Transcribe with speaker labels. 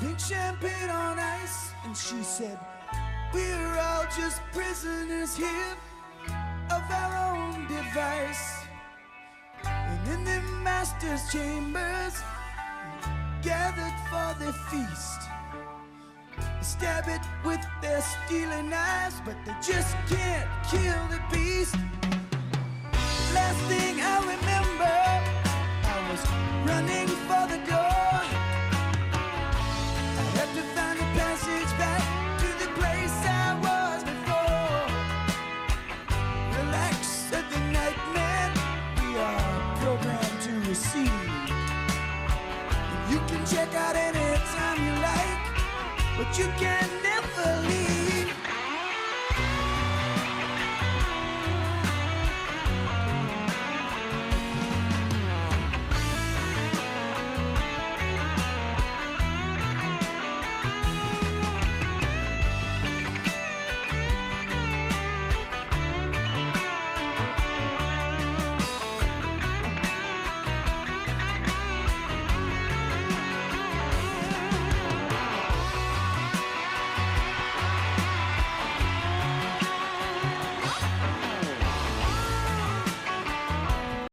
Speaker 1: Pink champagne on ice, and she said, we're all just prisoners here of our own device. And in the master's chambers, gathered for the feast, they stab it with their stealing knives, but they just can't kill the beast. Last thing I remember, I was running for the door. I had to find a passage back to the place I was before. Relax, said the nightman, we are programmed to receive. You can check out any time you like, but you can't